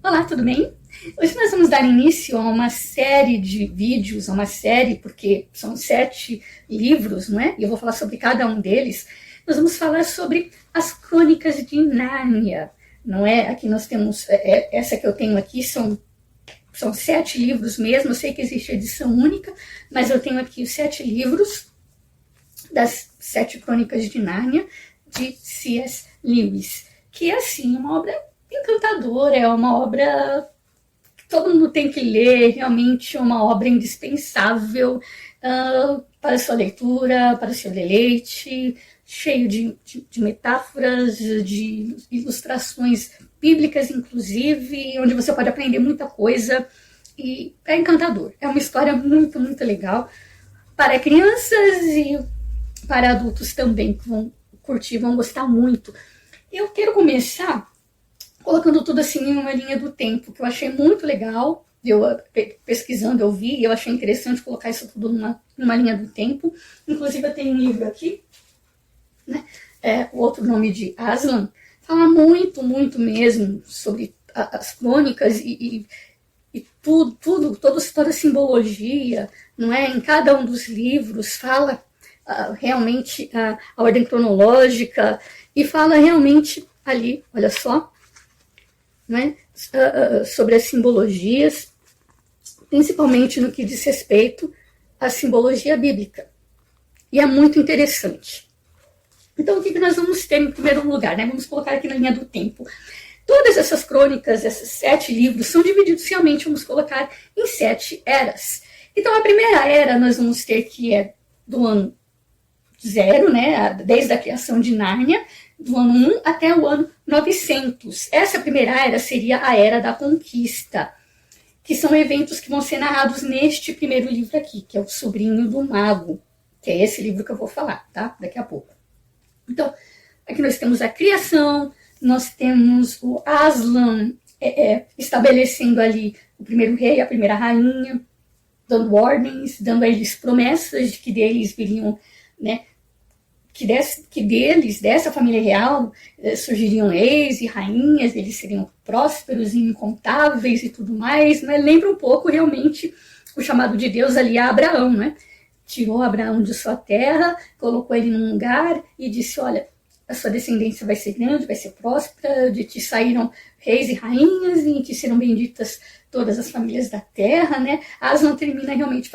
Olá, tudo bem? Hoje nós vamos dar início a uma série de vídeos, porque são 7 livros, não é? E eu vou falar sobre cada um deles. Nós vamos falar sobre as Crônicas de Nárnia, não é? Aqui nós temos, essa que eu tenho aqui são 7 livros mesmo. Eu sei que existe edição única, mas eu tenho aqui os 7 livros das 7 Crônicas de Nárnia, de C.S. Lewis, que é, assim, uma obra encantadora, é uma obra que todo mundo tem que ler, realmente é uma obra indispensável para a sua leitura, para o seu deleite, cheio de metáforas, de ilustrações bíblicas, inclusive, onde você pode aprender muita coisa, e é encantador. É uma história muito, muito legal para crianças e para adultos também, que vão curtir, vão gostar muito. Eu quero começar colocando tudo assim em uma linha do tempo, que eu achei muito legal. Eu pesquisando, eu vi, e eu achei interessante colocar isso tudo numa linha do tempo. Inclusive, eu tenho um livro aqui, né? O outro nome de Aslan, fala muito, muito mesmo sobre as crônicas e toda a simbologia, não é? Em cada um dos livros fala realmente a ordem cronológica e fala realmente ali, olha só, né, sobre as simbologias, principalmente no que diz respeito à simbologia bíblica. E é muito interessante. Então, o que nós vamos ter em primeiro lugar? Né? Vamos colocar aqui na linha do tempo. Todas essas crônicas, esses 7 livros, são divididos realmente, vamos colocar, em 7 eras. Então, a primeira era nós vamos ter que é do ano 0, né, desde a criação de Nárnia, do ano 1 até o ano 900. Essa primeira era seria a Era da Conquista, que são eventos que vão ser narrados neste primeiro livro aqui, que é o Sobrinho do Mago, que é esse livro que eu vou falar, tá? Daqui a pouco. Então, aqui nós temos a criação, nós temos o Aslan estabelecendo ali o primeiro rei, a primeira rainha, dando ordens, dando a eles promessas de que deles viriam, né, que deles, dessa família real, surgiriam reis e rainhas, eles seriam prósperos e incontáveis e tudo mais, né? Lembra um pouco realmente o chamado de Deus ali a Abraão, né? Tirou Abraão de sua terra, colocou ele num lugar e disse, olha, a sua descendência vai ser grande, vai ser próspera, de ti saíram reis e rainhas, e em ti serão benditas todas as famílias da terra, né? Aslan termina realmente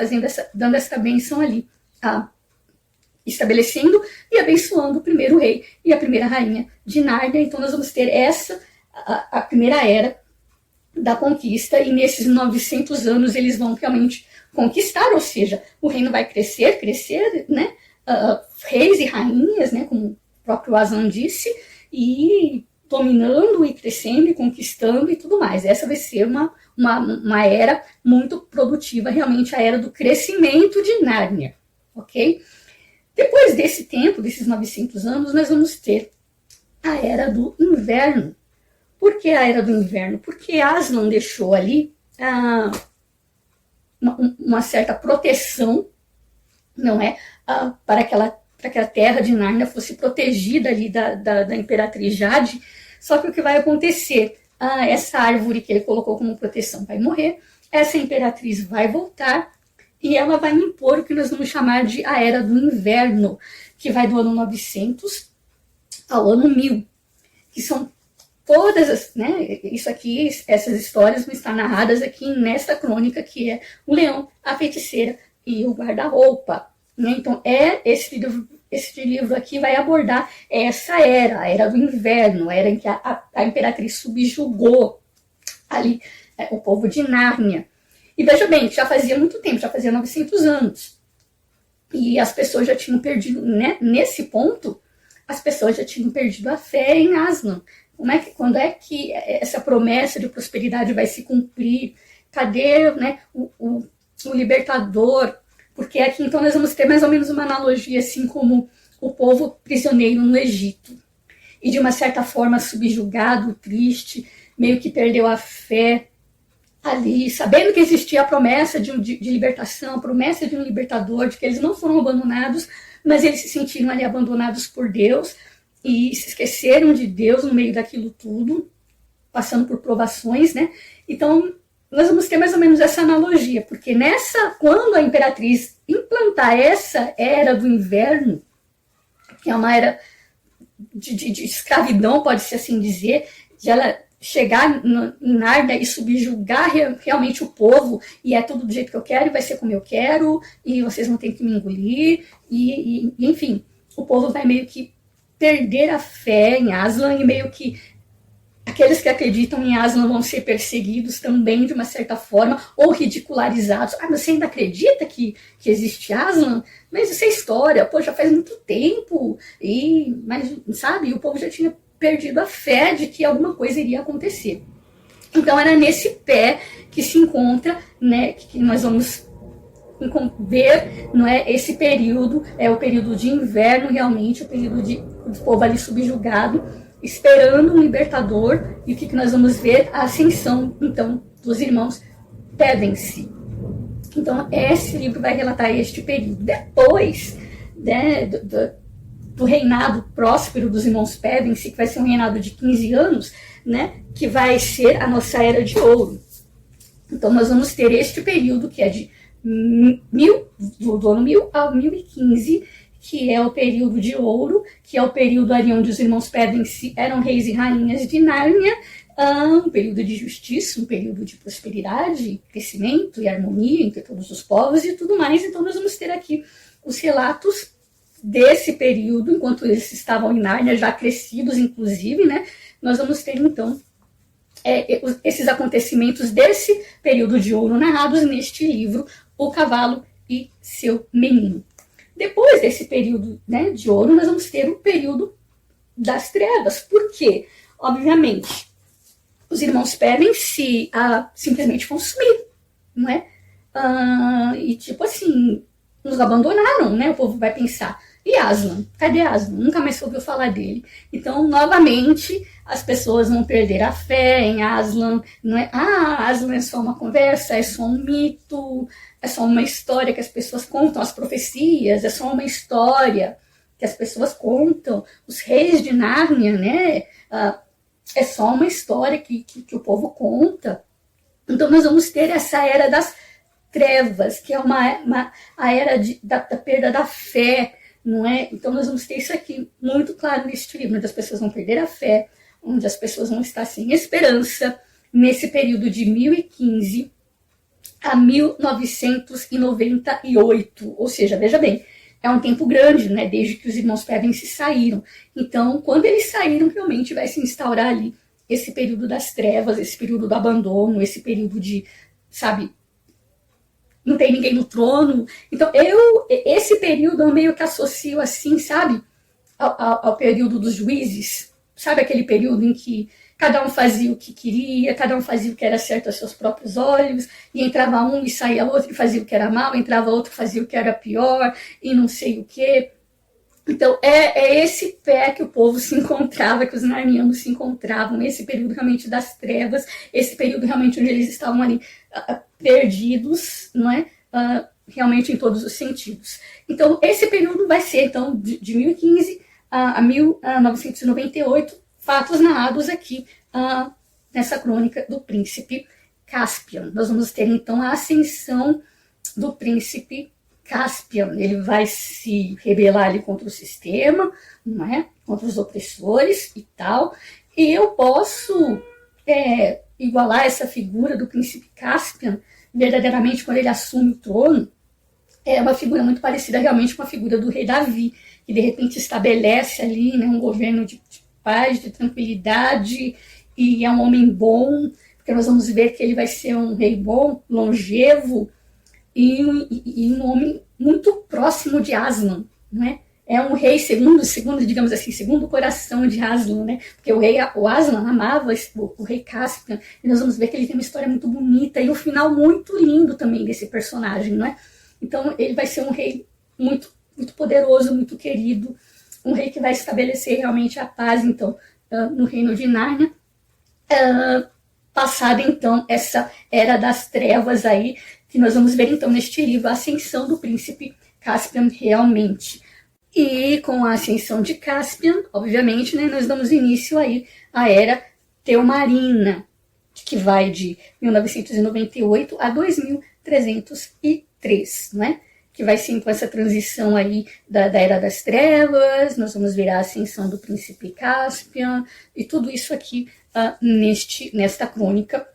dando essa bênção ali, estabelecendo e abençoando o primeiro rei e a primeira rainha de Nárnia. Então nós vamos ter a primeira era da conquista, e nesses 900 anos eles vão realmente conquistar, ou seja, o reino vai crescer, né? Reis e rainhas, né? Como o próprio Aslan disse, e dominando e crescendo e conquistando e tudo mais. Essa vai ser uma era muito produtiva, realmente a era do crescimento de Nárnia, ok? Depois desse tempo, desses 900 anos, nós vamos ter a Era do Inverno. Por que a Era do Inverno? Porque Aslan deixou ali uma certa proteção, não é? Para que a terra de Nárnia fosse protegida ali da Imperatriz Jade. Só que o que vai acontecer? Essa árvore que ele colocou como proteção vai morrer, essa Imperatriz vai voltar, e ela vai impor o que nós vamos chamar de a Era do Inverno, que vai do ano 900 ao ano 1000, que são todas, né, isso aqui, essas histórias vão estar narradas aqui nesta crônica, que é o Leão, a Feiticeira e o Guarda-Roupa. Né? Então, esse livro aqui vai abordar essa era, a Era do Inverno, a era em que a Imperatriz subjugou ali o povo de Nárnia. E veja bem, já fazia muito tempo, já fazia 900 anos. E as pessoas já tinham perdido, né? Nesse ponto, as pessoas já tinham perdido a fé em Aslan. Quando é que essa promessa de prosperidade vai se cumprir? Cadê, né, o libertador? Porque aqui então nós vamos ter mais ou menos uma analogia, assim como o povo prisioneiro no Egito. E de uma certa forma subjugado, triste, meio que perdeu a fé ali, sabendo que existia a promessa de libertação, a promessa de um libertador, de que eles não foram abandonados, mas eles se sentiram ali abandonados por Deus e se esqueceram de Deus no meio daquilo tudo. passando por provações, né? Então, nós vamos ter mais ou menos essa analogia, porque quando a imperatriz implantar essa era do inverno, que é uma era de escravidão, pode-se assim dizer, de ela chegar em Nárnia e subjugar realmente o povo, e é tudo do jeito que eu quero, e vai ser como eu quero, e vocês não têm que me engolir, e enfim, o povo vai meio que perder a fé em Aslan, e meio que aqueles que acreditam em Aslan vão ser perseguidos também de uma certa forma, ou ridicularizados. Ah, você ainda acredita que existe Aslan? Mas isso é história, pô, já faz muito tempo, mas, sabe, o povo já tinha perdido a fé de que alguma coisa iria acontecer. Então era nesse pé que se encontra, né, que nós vamos ver, não é, esse período, é o período de inverno realmente, o período do povo ali subjugado, esperando um libertador, e o que nós vamos ver? A ascensão, então, dos irmãos Pévense. Então, esse livro vai relatar este período. Depois, né, do reinado próspero dos irmãos Pévense, que vai ser um reinado de 15 anos, né, que vai ser a nossa Era de Ouro. Então, nós vamos ter este período, que é do ano 1000 ao 1015, que é o período de ouro, que é o período ali onde os irmãos Pévense eram reis e rainhas de Nárnia, um período de justiça, um período de prosperidade, crescimento e harmonia entre todos os povos e tudo mais. Então nós vamos ter aqui os relatos desse período, enquanto eles estavam em Nárnia, já crescidos inclusive, né? Nós vamos ter então esses acontecimentos desse período de ouro narrados neste livro, O Cavalo e Seu Menino. Depois desse período, né, de ouro, nós vamos ter o período das trevas. Por quê? Obviamente, os irmãos Pévense simplesmente vão sumir, não é? E tipo assim, nos abandonaram, né? O povo vai pensar, e Aslan? Cadê Aslan? Nunca mais ouviu falar dele. Então, novamente, as pessoas vão perder a fé em Aslan. Não é, Aslan é só uma conversa, é só um mito, é só uma história que as pessoas contam, as profecias, é só uma história que as pessoas contam. Os reis de Nárnia, né? É só uma história que o povo conta. Então, nós vamos ter essa era das trevas, que é a era da perda da fé, não é? Então nós vamos ter isso aqui muito claro neste livro, onde as pessoas vão perder a fé, onde as pessoas vão estar sem esperança, nesse período de 1015 a 1998, ou seja, veja bem, é um tempo grande, né, desde que os irmãos Pévense saíram. Então, quando eles saíram, realmente vai se instaurar ali esse período das trevas, esse período do abandono, esse período de, sabe, não tem ninguém no trono. Então, esse período eu meio que associo assim, sabe, ao período dos juízes. Sabe aquele período em que cada um fazia o que queria, cada um fazia o que era certo aos seus próprios olhos, e entrava um e saía outro e fazia o que era mal, entrava outro e fazia o que era pior, e não sei o quê. Então, é esse pé que o povo se encontrava, que os narnianos se encontravam, esse período realmente das trevas, esse período realmente onde eles estavam ali perdidos, não é? Realmente em todos os sentidos. Então, esse período vai ser, então, de 1015 a 1998, fatos narrados aqui nessa crônica do príncipe Caspian. Nós vamos ter, então, a ascensão do príncipe Caspian. Ele vai se rebelar ali contra o sistema, não é? Contra os opressores e tal. E eu posso igualar essa figura do príncipe Caspian, verdadeiramente, quando ele assume o trono, é uma figura muito parecida realmente com a figura do rei Davi, que de repente estabelece ali, né, um governo de paz, de tranquilidade, e é um homem bom, porque nós vamos ver que ele vai ser um rei bom, longevo, e um homem muito próximo de Aslan, não é? É um rei segundo, digamos assim, segundo o coração de Aslan, né? Porque o Aslan amava o rei Caspian, e nós vamos ver que ele tem uma história muito bonita e um final muito lindo também desse personagem, não é? Então ele vai ser um rei muito, muito poderoso, muito querido, um rei que vai estabelecer realmente a paz, então, no reino de Nárnia, passada então essa era das trevas aí, que nós vamos ver então neste livro, a ascensão do príncipe Caspian realmente. E com a ascensão de Caspian, obviamente, né, nós damos início aí à era Teomarina, que vai de 1998 a 2303, né? Que vai ser então essa transição aí da Era das Trevas, nós vamos ver a ascensão do príncipe Caspian, e tudo isso aqui nesta crônica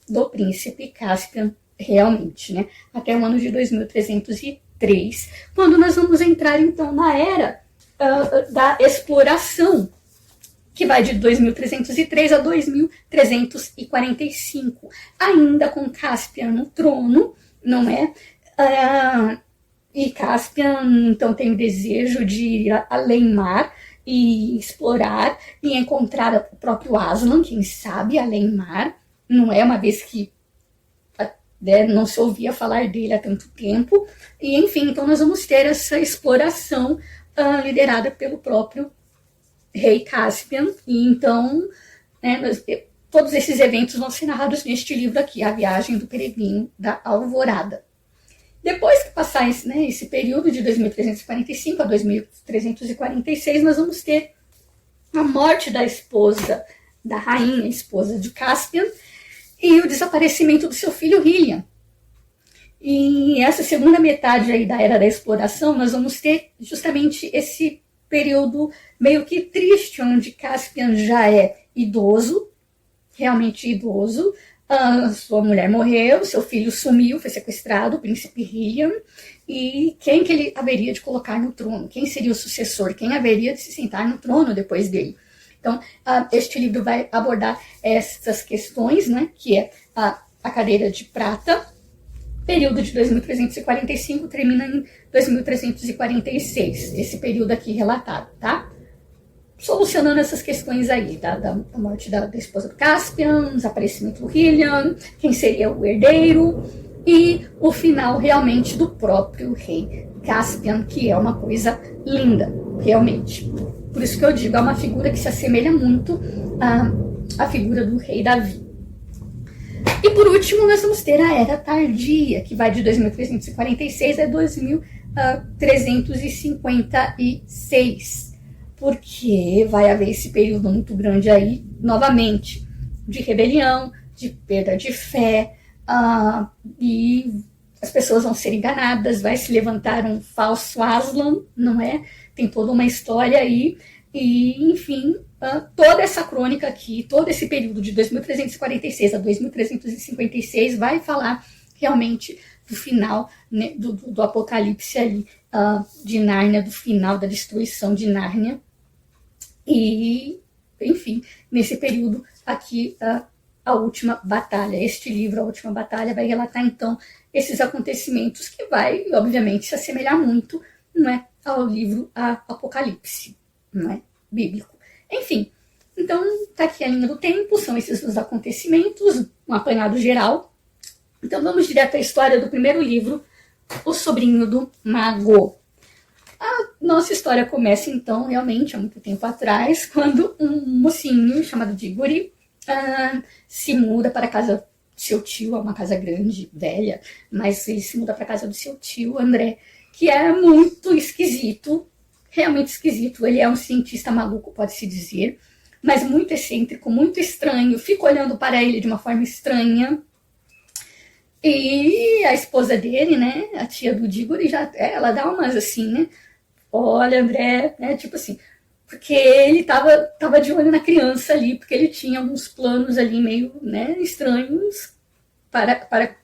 do príncipe Caspian, realmente, né? Até o ano de 2303, quando nós vamos entrar então na era da exploração, que vai de 2303 a 2345, ainda com Caspian no trono, não é? E Caspian, então, tem o desejo de ir além mar e explorar e encontrar o próprio Aslan, quem sabe, além mar, não é? Uma vez que não se ouvia falar dele há tanto tempo. E, enfim, então nós vamos ter essa exploração liderada pelo próprio rei Caspian. E, então, todos esses eventos vão ser narrados neste livro aqui, A Viagem do Peregrino da Alvorada. Depois que passar esse período de 2345 a 2346, nós vamos ter a morte da esposa, da rainha, esposa de Caspian, e o desaparecimento do seu filho Hillian. E essa segunda metade aí da Era da Exploração, nós vamos ter justamente esse período meio que triste, onde Caspian já é idoso, realmente idoso. Sua mulher morreu, seu filho sumiu, foi sequestrado, o príncipe Hillian, e quem que ele haveria de colocar no trono? Quem seria o sucessor? Quem haveria de se sentar no trono depois dele? Então, este livro vai abordar essas questões, né, que é a cadeira de prata, período de 2345, termina em 2346, esse período aqui relatado, tá? Solucionando essas questões aí, da morte da esposa do Caspian, desaparecimento do Hillian, quem seria o herdeiro, e o final realmente do próprio rei Caspian, que é uma coisa linda, realmente. Por isso que eu digo, é uma figura que se assemelha muito à figura do rei Davi. E por último, nós vamos ter a Era Tardia, que vai de 2346 a 2356, porque vai haver esse período muito grande aí, novamente, de rebelião, de perda de fé, e as pessoas vão ser enganadas, vai se levantar um falso Aslan, não é? Tem toda uma história aí, e enfim, toda essa crônica aqui, todo esse período de 2346 a 2356 vai falar realmente do final, né, do apocalipse ali, de Nárnia, do final da destruição de Nárnia. E, enfim, nesse período aqui, a última batalha. Este livro, A Última Batalha, vai relatar então esses acontecimentos que vai, obviamente, se assemelhar muito, não é, ao livro Apocalipse, não é, bíblico. Enfim, então tá aqui a linha do tempo, são esses os acontecimentos, um apanhado geral. Então vamos direto à história do primeiro livro, O Sobrinho do Mago. A nossa história começa então realmente há muito tempo atrás, quando um mocinho chamado Diggory se muda para a casa do seu tio, é uma casa grande, velha, mas ele se muda para a casa do seu tio, André, que é muito esquisito, realmente esquisito. Ele é um cientista maluco, pode-se dizer, mas muito excêntrico, muito estranho, fica olhando para ele de uma forma estranha. E a esposa dele, né, a tia do Diggory, ela dá umas assim, né, olha, André, né, tipo assim, porque ele tava de olho na criança ali, porque ele tinha alguns planos ali meio, né, estranhos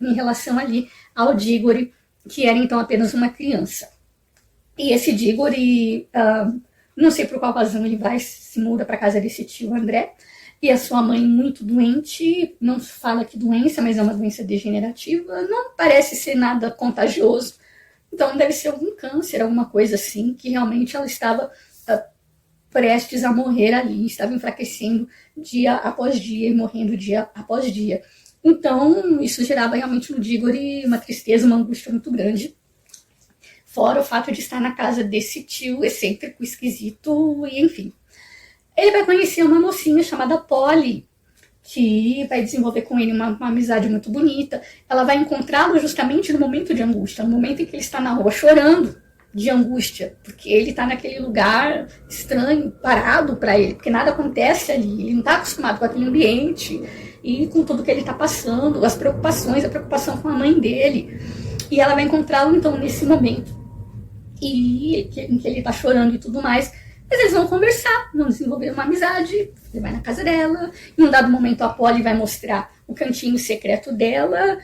em relação ali ao Diggory, que era então apenas uma criança. E esse Diggory, não sei por qual razão ele se muda para casa desse tio André, e a sua mãe muito doente, não se fala que doença, mas é uma doença degenerativa, não parece ser nada contagioso, então deve ser algum câncer, alguma coisa assim, que realmente ela estava prestes a morrer ali, estava enfraquecendo dia após dia e morrendo dia após dia. Então isso gerava realmente no Diggory uma tristeza, uma angústia muito grande, fora o fato de estar na casa desse tio excêntrico, esquisito, e enfim. Ele vai conhecer uma mocinha chamada Polly, que vai desenvolver com ele uma amizade muito bonita. Ela vai encontrá-lo justamente no momento de angústia, no momento em que ele está na rua chorando. de angústia, porque ele está naquele lugar estranho, parado para ele, porque nada acontece ali, ele não está acostumado com aquele ambiente e com tudo que ele está passando, as preocupações, a preocupação com a mãe dele. E ela vai encontrá-lo então nesse momento em que ele está chorando e tudo mais. Mas eles vão conversar, vão desenvolver uma amizade, ele vai na casa dela, em um dado momento a Polly vai mostrar o cantinho secreto dela,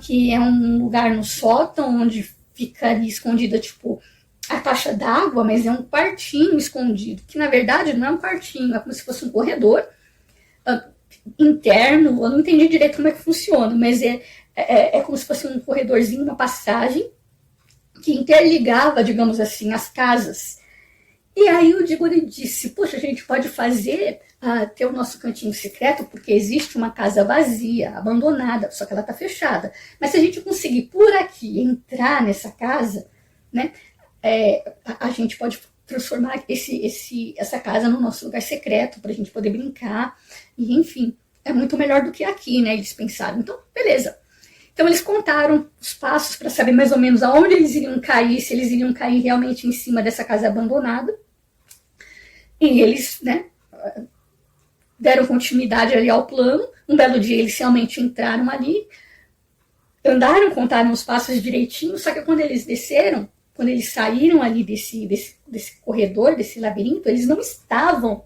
que é um lugar no sótão, onde fica ali escondida, tipo, a caixa d'água, mas é um quartinho escondido, que na verdade não é um quartinho, é como se fosse um corredor interno, eu não entendi direito como é que funciona, mas é como se fosse um corredorzinho, uma passagem, que interligava, digamos assim, as casas. E aí o Diggory disse, poxa, a gente pode fazer, ter o nosso cantinho secreto, porque existe uma casa vazia, abandonada, só que ela está fechada. Mas se a gente conseguir por aqui entrar nessa casa, né, a gente pode transformar essa casa no nosso lugar secreto, para a gente poder brincar, e enfim, é muito melhor do que aqui, né, eles pensaram. Então, beleza. Então eles contaram os passos para saber mais ou menos aonde eles iriam cair, se eles iriam cair realmente em cima dessa casa abandonada. E eles, né, deram continuidade ali ao plano. Um belo dia eles realmente entraram ali, andaram, contaram os passos direitinho, só que quando eles desceram, quando eles saíram ali desse corredor, desse labirinto, eles não estavam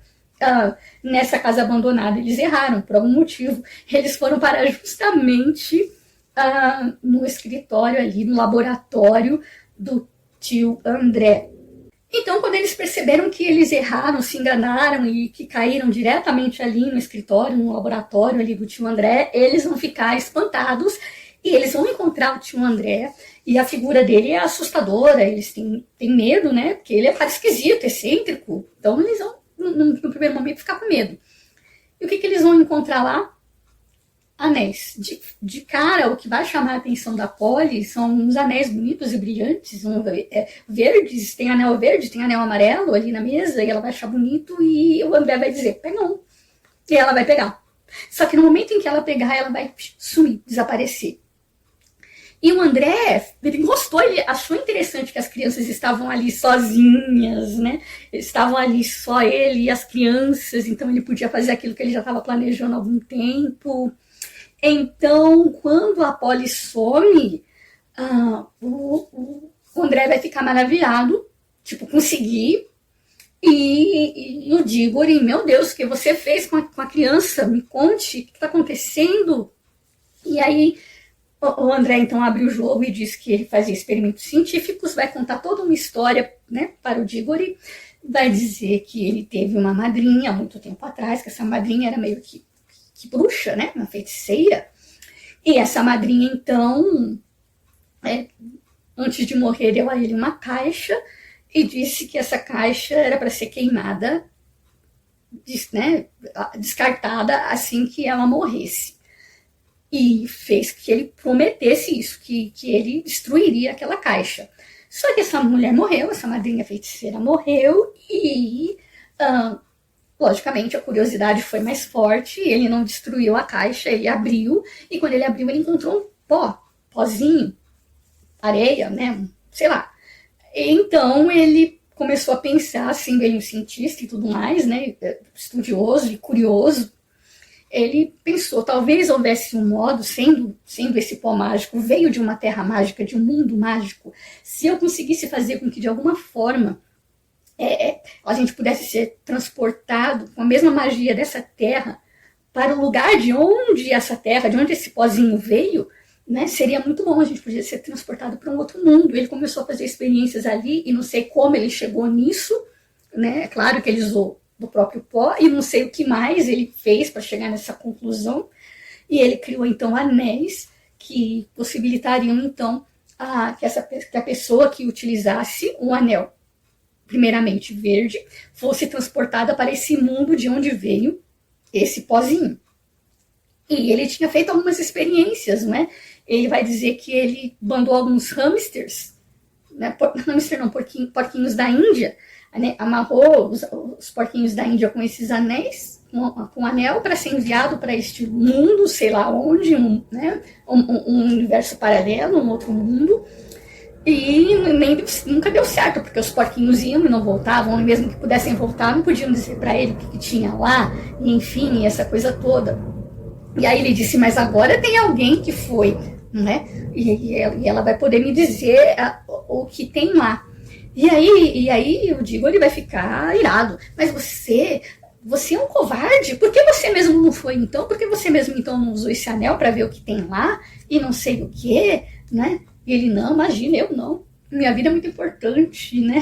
nessa casa abandonada, eles erraram por algum motivo. Eles foram parar justamente no escritório ali, no laboratório do tio André. Então, quando eles perceberam que eles erraram, se enganaram e que caíram diretamente ali no escritório, no laboratório ali do tio André, eles vão ficar espantados e eles vão encontrar o tio André e a figura dele é assustadora, eles têm medo, né? Porque ele é cara esquisito, excêntrico, então eles vão, no primeiro momento, ficar com medo. E o que eles vão encontrar lá? Anéis. De cara, o que vai chamar a atenção da Polly são uns anéis bonitos e brilhantes, verdes, tem anel verde, tem anel amarelo ali na mesa, e ela vai achar bonito, e o André vai dizer, pega um. E ela vai pegar. Só que no momento em que ela pegar, ela vai sumir, desaparecer. E o André, ele gostou, ele achou interessante que as crianças estavam ali sozinhas, né? Estavam ali só ele e as crianças, então ele podia fazer aquilo que ele já estava planejando há algum tempo. Então, quando a Polly some, o André vai ficar maravilhado, tipo, consegui. E o Diggory, meu Deus, o que você fez com a criança? Me conte, o que está acontecendo? E aí, o André, então, abre o jogo e diz que ele fazia experimentos científicos, vai contar toda uma história, né, para o Diggory, vai dizer que ele teve uma madrinha há muito tempo atrás, que essa madrinha era meio que bruxa, né, uma feiticeira, e essa madrinha, então, antes de morrer, deu a ele uma caixa e disse que essa caixa era para ser queimada, né, descartada assim que ela morresse. E fez que ele prometesse isso, que ele destruiria aquela caixa. Só que essa mulher morreu, essa madrinha feiticeira morreu e... logicamente, a curiosidade foi mais forte, ele não destruiu a caixa, ele abriu, e quando ele abriu, ele encontrou um pozinho, areia, né, sei lá. Então, ele começou a pensar, assim, ele é um cientista e tudo mais, né, estudioso e curioso, ele pensou, talvez houvesse um modo, sendo esse pó mágico, veio de uma terra mágica, de um mundo mágico, se eu conseguisse fazer com que, de alguma forma, a gente pudesse ser transportado com a mesma magia dessa terra para o lugar de onde essa terra, de onde esse pozinho veio, né, seria muito bom, a gente podia ser transportado para um outro mundo. Ele começou a fazer experiências ali e não sei como ele chegou nisso, né, é claro que ele usou do próprio pó e não sei o que mais ele fez para chegar nessa conclusão, e ele criou então anéis que possibilitariam então que a pessoa que utilizasse um anel primeiramente verde, fosse transportada para esse mundo de onde veio esse pozinho. E ele tinha feito algumas experiências, né? Ele vai dizer que ele mandou alguns hamsters, né? Porquinhos da Índia, né? Amarrou os porquinhos da Índia com esses anéis, com anel, para ser enviado para este mundo, sei lá onde, né? um universo paralelo, um outro mundo. E nunca deu certo, porque os porquinhos iam e não voltavam, e mesmo que pudessem voltar, não podiam dizer para ele o que tinha lá, e enfim, essa coisa toda. E aí ele disse, mas agora tem alguém que foi, né? E ela vai poder me dizer o que tem lá. E aí eu digo, ele vai ficar irado. Mas você é um covarde? Por que você mesmo não foi então? Por que você mesmo então não usou esse anel para ver o que tem lá? E não sei o que, né? E ele, não, imagina, eu não. Minha vida é muito importante, né?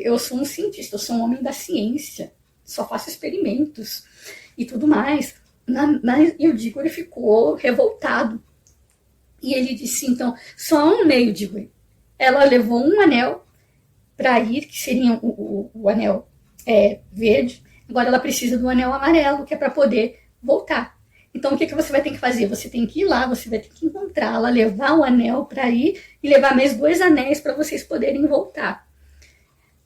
Eu sou um cientista, eu sou um homem da ciência. Só faço experimentos e tudo mais. Mas eu digo, ele ficou revoltado. E ele disse, então, só um meio, digo. Ela levou um anel para ir, que seria o anel verde. Agora ela precisa do anel amarelo, que é para poder voltar. Então o que você vai ter que fazer? Você tem que ir lá, você vai ter que encontrá-la, levar o anel para ir e levar mais 2 anéis para vocês poderem voltar.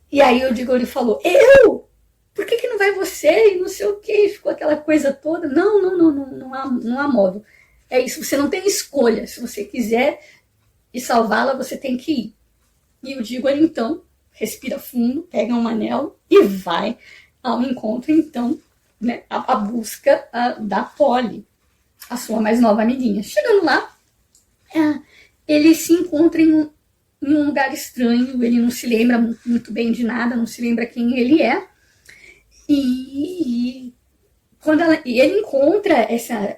E aí o Diggory falou, eu? Por que não vai você? E não sei o que, ficou aquela coisa toda. Não há modo. É isso, você não tem escolha. Se você quiser e salvá-la, você tem que ir. E o Diggory, então, respira fundo, pega um anel e vai ao encontro, então, né, a busca da Polly, a sua mais nova amiguinha. Chegando lá, ele se encontra em um lugar estranho, ele não se lembra muito bem de nada, não se lembra quem ele é. E quando ele encontra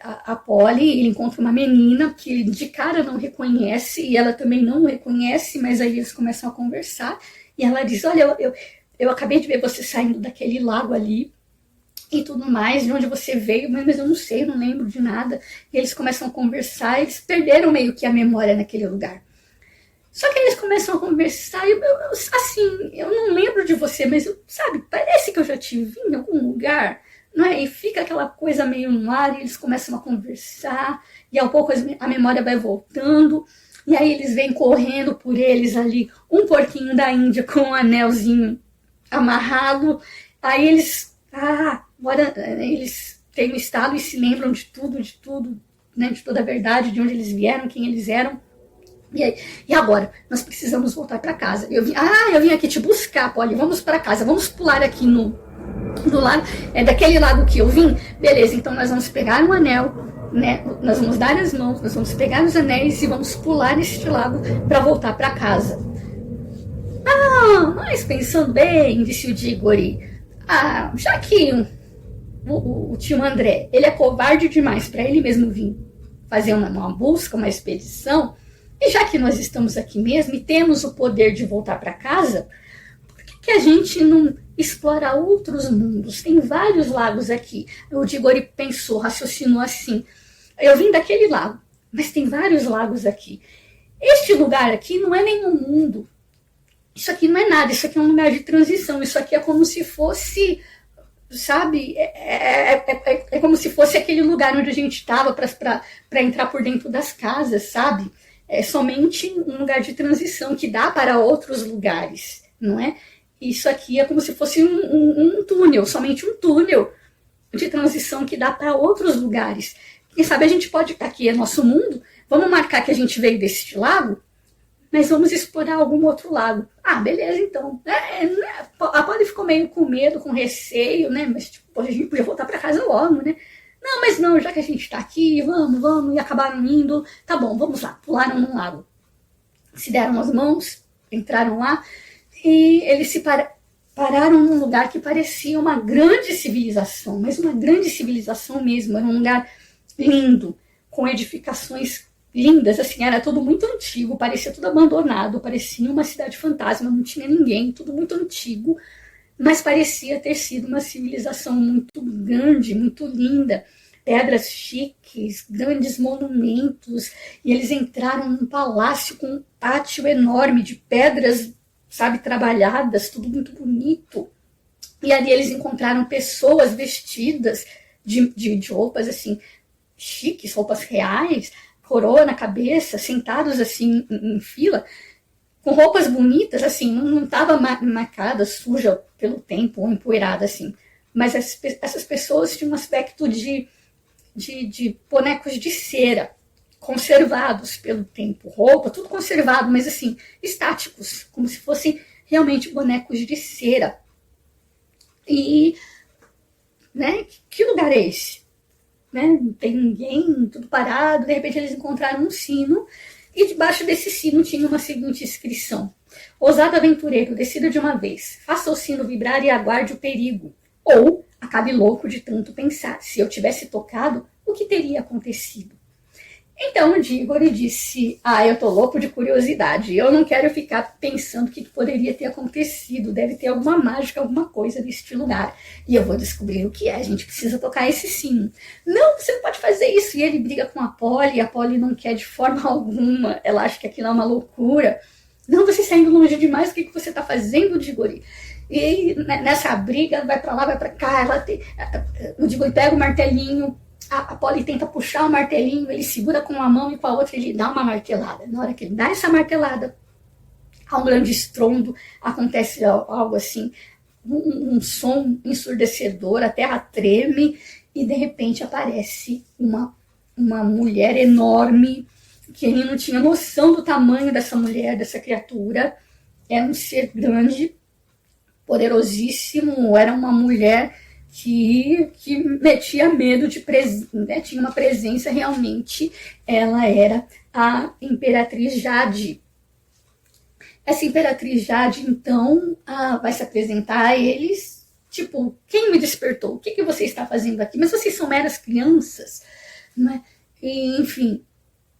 a Polly, ele encontra uma menina que ele de cara não reconhece, e ela também não o reconhece, mas aí eles começam a conversar, e ela diz, olha, eu acabei de ver você saindo daquele lago ali, e tudo mais, de onde você veio, mas eu não sei, eu não lembro de nada. E eles começam a conversar, eles perderam meio que a memória naquele lugar. Só que eles começam a conversar, eu não lembro de você, mas, sabe, parece que eu já te vi em algum lugar, não é? E fica aquela coisa meio no ar, e eles começam a conversar, e ao pouco a memória vai voltando, e aí eles vêm correndo por eles ali, um porquinho da Índia com um anelzinho amarrado, aí eles, agora eles têm um estado e se lembram de tudo, né, de toda a verdade, de onde eles vieram, quem eles eram. E agora? Nós precisamos voltar para casa. Eu vim aqui te buscar, Polly. Vamos para casa. Vamos pular aqui no lago. É daquele lago que eu vim? Beleza, então nós vamos pegar um anel, né? Nós vamos dar as mãos, nós vamos pegar os anéis e vamos pular neste lago para voltar para casa. Mas pensando bem, disse o Diggory, já que o tio André, ele é covarde demais para ele mesmo vir fazer uma busca, uma expedição, e já que nós estamos aqui mesmo e temos o poder de voltar para casa, por que a gente não explora outros mundos? Tem vários lagos aqui. O Diggory pensou, raciocinou assim, eu vim daquele lago, mas tem vários lagos aqui. Este lugar aqui não é nenhum mundo. Isso aqui não é nada, isso aqui é um lugar de transição, isso aqui é como se fosse, sabe, é como se fosse aquele lugar onde a gente estava para entrar por dentro das casas, sabe? É somente um lugar de transição que dá para outros lugares, não é? Isso aqui é como se fosse um túnel, somente um túnel de transição que dá para outros lugares. Quem sabe a gente pode, aqui é nosso mundo, vamos marcar que a gente veio deste lago, mas vamos explorar algum outro lago. Beleza, então. A Polly ficou meio com medo, com receio, né? Mas tipo, a gente podia voltar para casa logo, né? Não, mas não, já que a gente tá aqui, vamos, e acabaram indo. Tá bom, vamos lá. Pularam num lago. Se deram as mãos, entraram lá, e eles se pararam num lugar que parecia uma grande civilização, mas uma grande civilização mesmo. Era um lugar lindo, com edificações lindas, assim, era tudo muito antigo, parecia tudo abandonado, parecia uma cidade fantasma, não tinha ninguém, tudo muito antigo, mas parecia ter sido uma civilização muito grande, muito linda, pedras chiques, grandes monumentos, e eles entraram num palácio com um pátio enorme de pedras, sabe, trabalhadas, tudo muito bonito, e ali eles encontraram pessoas vestidas de roupas, assim, chiques, roupas reais, coroa na cabeça, sentados assim em fila, com roupas bonitas, assim, não estava marcada, suja pelo tempo ou empoeirada, assim. Mas essas pessoas tinham um aspecto de bonecos de cera, conservados pelo tempo, roupa, tudo conservado, mas assim, estáticos, como se fossem realmente bonecos de cera. E, né, que lugar é esse? Né? Não tem ninguém, tudo parado, de repente eles encontraram um sino, e debaixo desse sino tinha uma seguinte inscrição: ousado aventureiro, decida de uma vez, faça o sino vibrar e aguarde o perigo, ou acabe louco de tanto pensar, se eu tivesse tocado, o que teria acontecido? Então o Diggory disse: eu tô louco de curiosidade, eu não quero ficar pensando o que poderia ter acontecido, deve ter alguma mágica, alguma coisa neste lugar, e eu vou descobrir o que é, a gente precisa tocar esse sino. Não, você não pode fazer isso. E ele briga com a Polly não quer de forma alguma, ela acha que aquilo é uma loucura. Não, você está indo longe demais, o que você está fazendo, Diggory? E nessa briga, vai pra lá, vai pra cá, o Diggory pega o martelinho, a Polly tenta puxar o martelinho, ele segura com uma mão e com a outra ele dá uma martelada. Na hora que ele dá essa martelada, há um grande estrondo, acontece algo assim, um som ensurdecedor, a terra treme e de repente aparece uma mulher enorme, que ele não tinha noção do tamanho dessa mulher, dessa criatura. Era um ser grande, poderosíssimo, era uma mulher que metia medo de né? Tinha uma presença realmente. Ela era a Imperatriz Jade. Essa Imperatriz Jade, então, vai se apresentar a eles, tipo, quem me despertou? O que você está fazendo aqui? Mas vocês são meras crianças, né? E, enfim,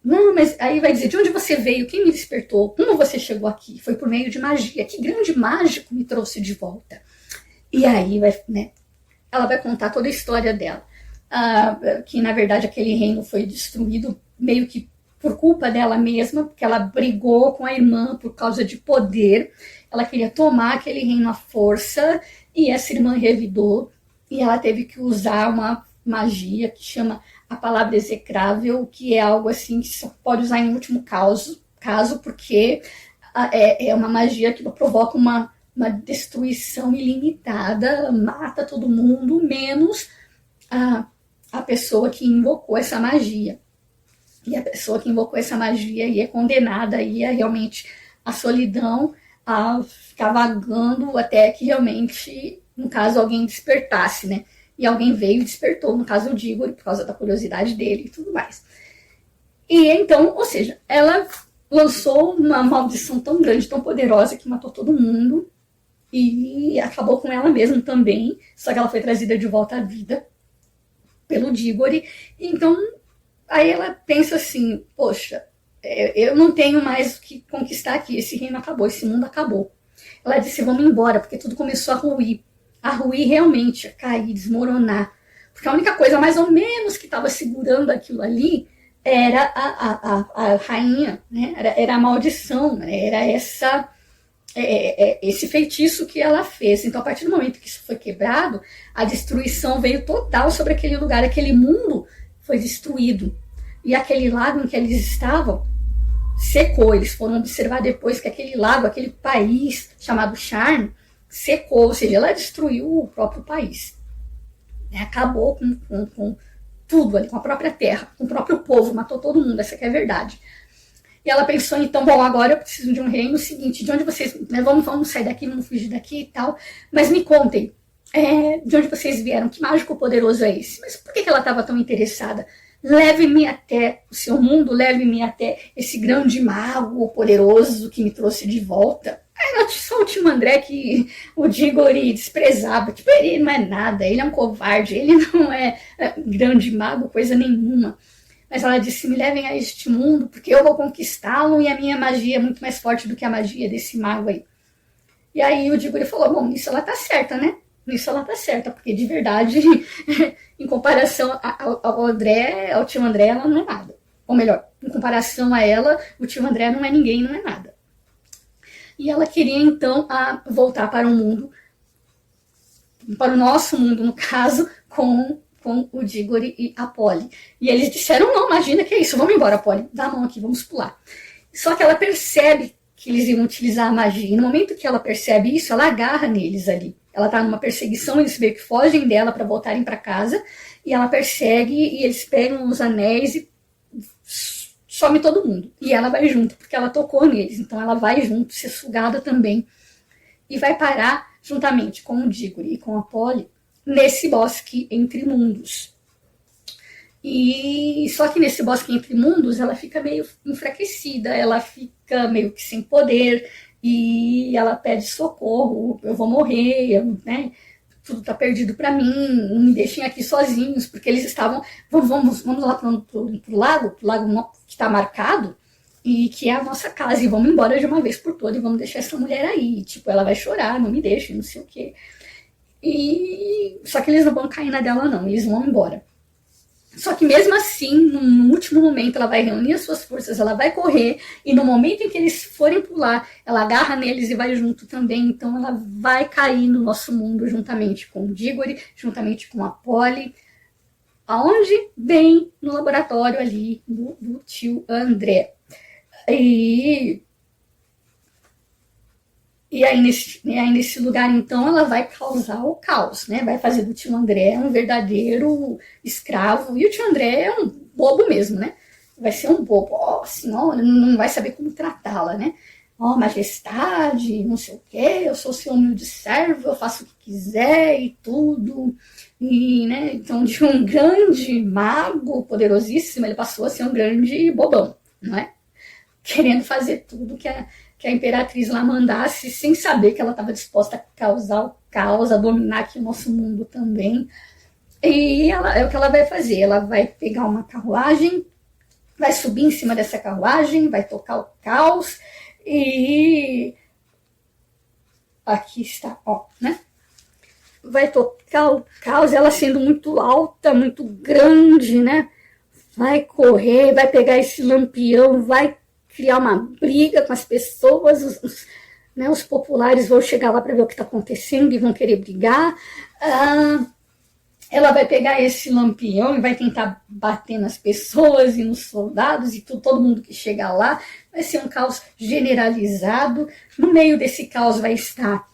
não, mas aí vai dizer, de onde você veio? Quem me despertou? Como você chegou aqui? Foi por meio de magia. Que grande mágico me trouxe de volta. E aí, né? Ela vai contar toda a história dela. Que, na verdade, aquele reino foi destruído meio que por culpa dela mesma, porque ela brigou com a irmã por causa de poder. Ela queria tomar aquele reino à força, e essa irmã revidou, e ela teve que usar uma magia que chama a palavra execrável, que é algo assim que só pode usar em último caso, porque é uma magia que provoca uma destruição ilimitada, mata todo mundo, menos a pessoa que invocou essa magia. E a pessoa que invocou essa magia ia condenada, ia realmente à solidão, a ficar vagando até que realmente, no caso, alguém despertasse, né? E alguém veio e despertou, no caso o Diggory, por causa da curiosidade dele e tudo mais. E então, ou seja, ela lançou uma maldição tão grande, tão poderosa, que matou todo mundo, e acabou com ela mesma também, só que ela foi trazida de volta à vida pelo Diggory. Então, aí ela pensa assim, poxa, eu não tenho mais o que conquistar aqui, esse reino acabou, esse mundo acabou. Ela disse, vamos embora, porque tudo começou a ruir realmente, a cair, desmoronar. Porque a única coisa mais ou menos que estava segurando aquilo ali era a rainha, né? Era a maldição, né? Era esse feitiço que ela fez. Então, a partir do momento que isso foi quebrado, a destruição veio total sobre aquele lugar, aquele mundo foi destruído. E aquele lago em que eles estavam secou. Eles foram observar depois que aquele lago, aquele país chamado Sharn, secou, ou seja, ela destruiu o próprio país. Acabou com tudo ali, com a própria terra, com o próprio povo, matou todo mundo, essa que é a verdade. E ela pensou, então, bom, agora eu preciso de um reino seguinte, de onde vocês, né, vamos sair daqui, vamos fugir daqui e tal, mas me contem, de onde vocês vieram, que mágico poderoso é esse? Mas por que ela estava tão interessada? Leve-me até o seu mundo, leve-me até esse grande mago poderoso que me trouxe de volta. Só o Timandré que o Diggory desprezava. Tipo, ele não é nada, ele é um covarde, ele não é grande mago, coisa nenhuma. Mas ela disse, me levem a este mundo, porque eu vou conquistá-lo e a minha magia é muito mais forte do que a magia desse mago aí. E aí o Diggory falou, bom, nisso ela tá certa, né? Nisso ela tá certa, porque de verdade, em comparação ao tio André, ela não é nada. Ou melhor, em comparação a ela, o tio André não é ninguém, não é nada. E ela queria, então, voltar para o mundo, para o nosso mundo, no caso, com o Diggory e a Polly. E eles disseram, não, imagina que é isso, vamos embora, Polly, dá a mão aqui, vamos pular. Só que ela percebe que eles iam utilizar a magia, e no momento que ela percebe isso, ela agarra neles ali. Ela tá numa perseguição, eles meio que fogem dela para voltarem para casa, e ela persegue, e eles pegam os anéis e some todo mundo. E ela vai junto, porque ela tocou neles. Então ela vai junto, ser sugada também. E vai parar, juntamente com o Diggory e com a Polly, nesse bosque entre mundos. E só que nesse bosque entre mundos, ela fica meio enfraquecida, ela fica meio que sem poder, e ela pede socorro, eu vou morrer, né? Tudo tá perdido para mim, não me deixem aqui sozinhos, porque eles estavam, vamos lá pro lago que está marcado, e que é a nossa casa, e vamos embora de uma vez por todas, e vamos deixar essa mulher aí, tipo, ela vai chorar, não me deixe, não sei o quê. E só que eles não vão cair na dela não, eles vão embora. Só que mesmo assim, no último momento, ela vai reunir as suas forças, ela vai correr, e no momento em que eles forem pular, ela agarra neles e vai junto também. Então ela vai cair no nosso mundo juntamente com o Diggory, juntamente com a Polly, aonde? Bem no laboratório ali do tio André. E aí nesse lugar, então, ela vai causar o caos, né? Vai fazer do tio André um verdadeiro escravo. E o tio André é um bobo mesmo, né? Vai ser um bobo. Assim, não vai saber como tratá-la, né? Majestade, não sei o quê, eu sou seu humilde servo, eu faço o que quiser e tudo. E, né? Então, de um grande mago poderosíssimo, ele passou a ser um grande bobão, não é? Querendo fazer tudo que a imperatriz lá mandasse, sem saber que ela estava disposta a causar o caos, a dominar aqui o nosso mundo também. E é o que ela vai fazer, ela vai pegar uma carruagem, vai subir em cima dessa carruagem, vai tocar o caos, e aqui está, né? Vai tocar o caos, ela sendo muito alta, muito grande, né? Vai correr, vai pegar esse lampião, vai criar uma briga com as pessoas, os populares vão chegar lá para ver o que está acontecendo e vão querer brigar. Ela vai pegar esse lampião e vai tentar bater nas pessoas e nos soldados e todo mundo que chegar lá. Vai ser um caos generalizado. No meio desse caos vai estar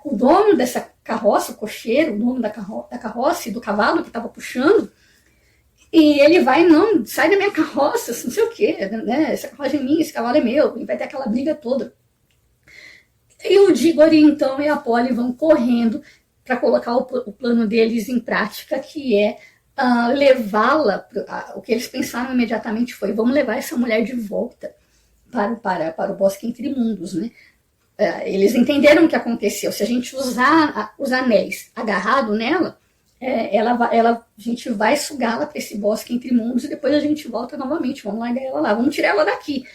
o dono dessa carroça, o cocheiro, o dono da carroça e do cavalo que estava puxando. E ele vai, não, sai da minha carroça, não sei o quê, né? Essa carroça é minha, esse cavalo é meu, e vai ter aquela briga toda. E o Diggory, então, e a Polly vão correndo para colocar o plano deles em prática, que é levá-la, o que eles pensaram imediatamente foi, vamos levar essa mulher de volta para o bosque entre mundos, né? Eles entenderam o que aconteceu, se a gente usar os anéis agarrado nela, a gente vai sugá-la para esse bosque entre mundos e depois a gente volta novamente, vamos largar ela lá, vamos tirar ela daqui.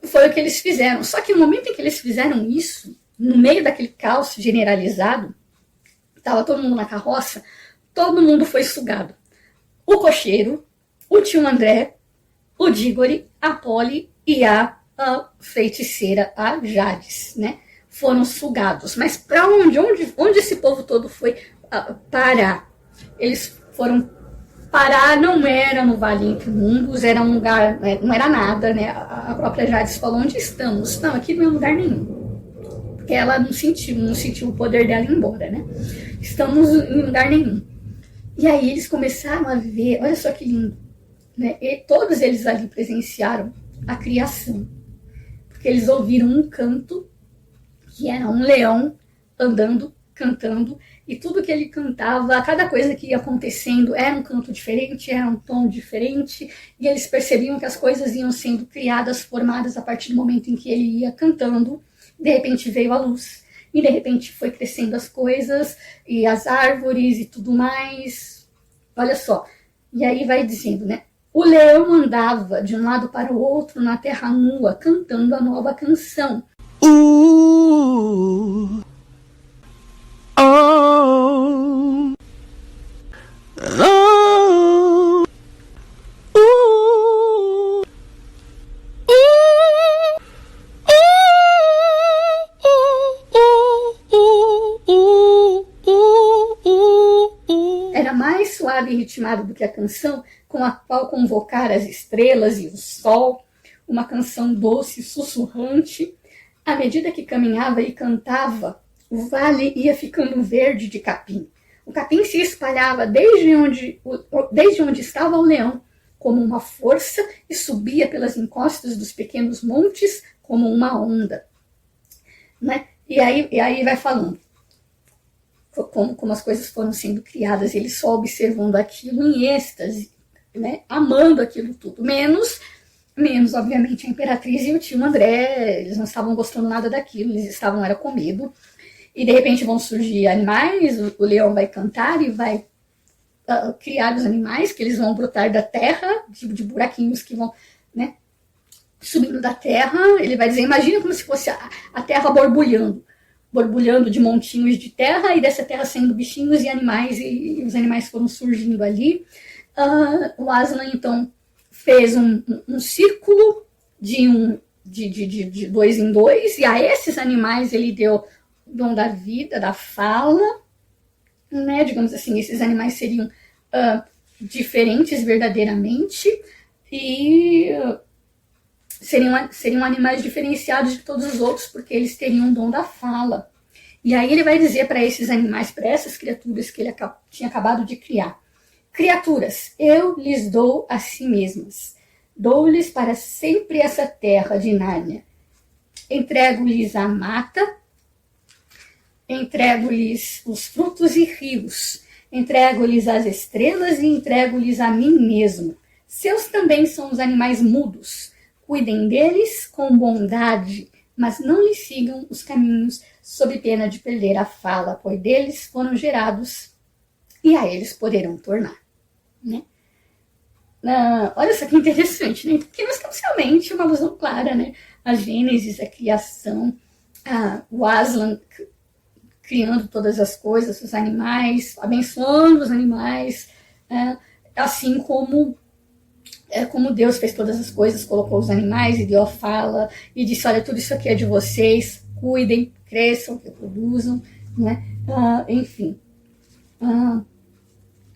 Foi o que eles fizeram. Só que no momento em que eles fizeram isso, no meio daquele caos generalizado, estava todo mundo na carroça, todo mundo foi sugado. O cocheiro, o tio André, o Diggory, a Polly e a feiticeira, a Jadis, né? Foram sugados. Mas para onde esse povo todo foi parar? Eles foram parar, não era no Vale Entre Mundos, era um lugar, não era nada, né? A própria Jadis falou, onde estamos? Não, aqui não é lugar nenhum. Porque ela não sentiu o poder dela ir embora, né? Estamos em lugar nenhum. E aí eles começaram a ver, olha só que lindo, né? E todos eles ali presenciaram a criação. Porque eles ouviram um canto, que era um leão andando, cantando, e tudo que ele cantava, cada coisa que ia acontecendo era um canto diferente, era um tom diferente, e eles percebiam que as coisas iam sendo criadas, formadas a partir do momento em que ele ia cantando. De repente veio a luz, e de repente foi crescendo as coisas, e as árvores e tudo mais. Olha só, e aí vai dizendo, né? O leão andava de um lado para o outro na terra nua, cantando a nova canção. Oh, oh, Era mais suave e ritmado do que a canção com a qual convocar as estrelas e o sol, uma canção doce, sussurrante. À medida que caminhava e cantava, o vale ia ficando verde de capim. O capim se espalhava desde onde estava o leão como uma força e subia pelas encostas dos pequenos montes como uma onda. Né? E aí vai falando como as coisas foram sendo criadas, ele só observando aquilo em êxtase, né? Amando aquilo tudo, menos, obviamente, a Imperatriz e o tio André, eles não estavam gostando nada daquilo, eles estavam era com medo, e de repente vão surgir animais, o leão vai cantar e vai criar os animais, que eles vão brotar da terra, de buraquinhos que vão, né, subindo da terra. Ele vai dizer, imagina como se fosse a terra borbulhando de montinhos de terra, e dessa terra saindo bichinhos e animais, e os animais foram surgindo ali. O Aslan, então, fez um círculo de 2 em 2, e a esses animais ele deu o dom da vida, da fala, né? Digamos assim, esses animais seriam diferentes verdadeiramente, e seriam animais diferenciados de todos os outros, porque eles teriam o dom da fala. E aí ele vai dizer para esses animais, para essas criaturas que ele tinha acabado de criar: criaturas, eu lhes dou a si mesmas. Dou-lhes para sempre essa terra de Nárnia. Entrego-lhes a mata, entrego-lhes os frutos e rios, entrego-lhes as estrelas e entrego-lhes a mim mesmo. Seus também são os animais mudos. Cuidem deles com bondade, mas não lhes sigam os caminhos sob pena de perder a fala, pois deles foram gerados e a eles poderão tornar. Né? Olha só que interessante, né? Porque nós temos realmente uma alusão clara, né? A Gênesis, a criação, o Aslan criando todas as coisas, os animais, abençoando os animais, assim como Deus fez todas as coisas, colocou os animais e deu a fala e disse: olha, tudo isso aqui é de vocês, cuidem, cresçam, reproduzam, né? Enfim.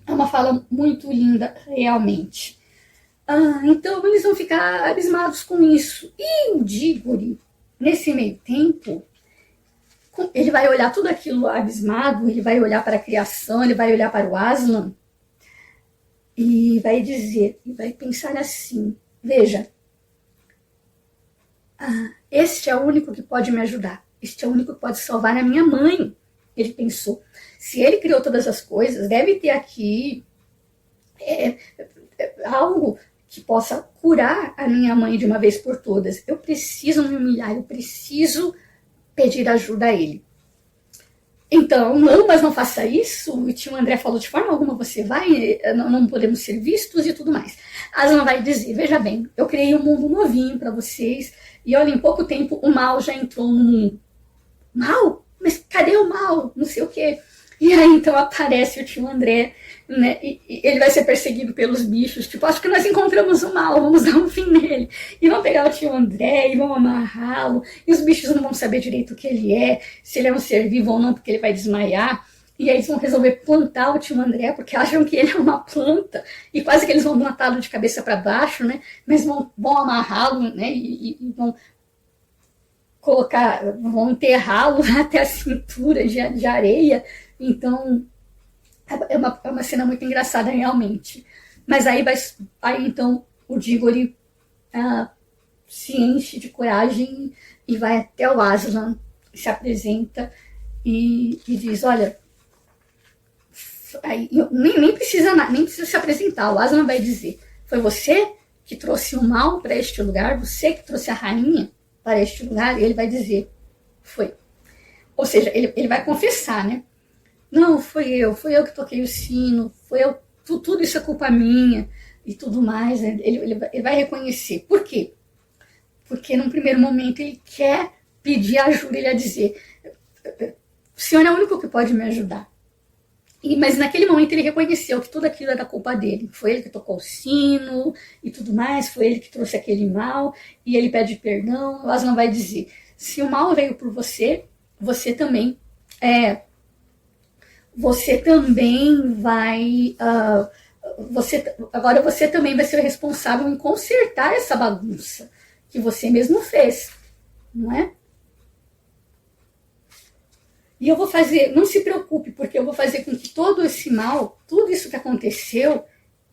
É uma fala muito linda, realmente. Então, eles vão ficar abismados com isso. E o Dígore, nesse meio tempo, ele vai olhar tudo aquilo abismado, ele vai olhar para a criação, ele vai olhar para o Aslan e vai dizer, e vai pensar assim: veja, este é o único que pode me ajudar, este é o único que pode salvar a minha mãe. Ele pensou, se ele criou todas as coisas, deve ter aqui algo que possa curar a minha mãe de uma vez por todas. Eu preciso me humilhar, eu preciso pedir ajuda a ele. Então, não, mas não faça isso. O tio André falou: de forma alguma você vai, não podemos ser vistos e tudo mais. Aslan vai dizer: veja bem, eu criei um mundo novinho para vocês, e olha, em pouco tempo o mal já entrou no mundo. Mal? Mas cadê o mal? Não sei o quê. E aí então aparece o tio André, né? E ele vai ser perseguido pelos bichos. Tipo, acho que nós encontramos o mal, vamos dar um fim nele. E vão pegar o tio André e vão amarrá-lo. E os bichos não vão saber direito o que ele é, se ele é um ser vivo ou não, porque ele vai desmaiar. E aí eles vão resolver plantar o tio André, porque acham que ele é uma planta. E quase que eles vão matá-lo de cabeça para baixo, né? Mas vão amarrá-lo, né? E vão vão enterrá-lo até a cintura de areia. Então, é uma cena muito engraçada, realmente. Mas aí então, o Dígore se enche de coragem e vai até o Aslan, se apresenta e diz: olha, aí, nem precisa se apresentar. O Aslan vai dizer: foi você que trouxe o mal para este lugar? Você que trouxe a rainha para este lugar? E ele vai dizer: foi. Ou seja, ele vai confessar, né? Não, fui eu que toquei o sino, foi eu, tudo isso é culpa minha e tudo mais. Ele vai reconhecer. Por quê? Porque num primeiro momento ele quer pedir ajuda, ele vai dizer: o senhor é o único que pode me ajudar. Mas naquele momento ele reconheceu que tudo aquilo era culpa dele. Foi ele que tocou o sino e tudo mais, foi ele que trouxe aquele mal, e ele pede perdão. O Aslan vai dizer: se o mal veio por você, você também vai... agora você também vai ser o responsável em consertar essa bagunça que você mesmo fez, não é? E eu vou fazer, não se preocupe, porque eu vou fazer com que todo esse mal, tudo isso que aconteceu,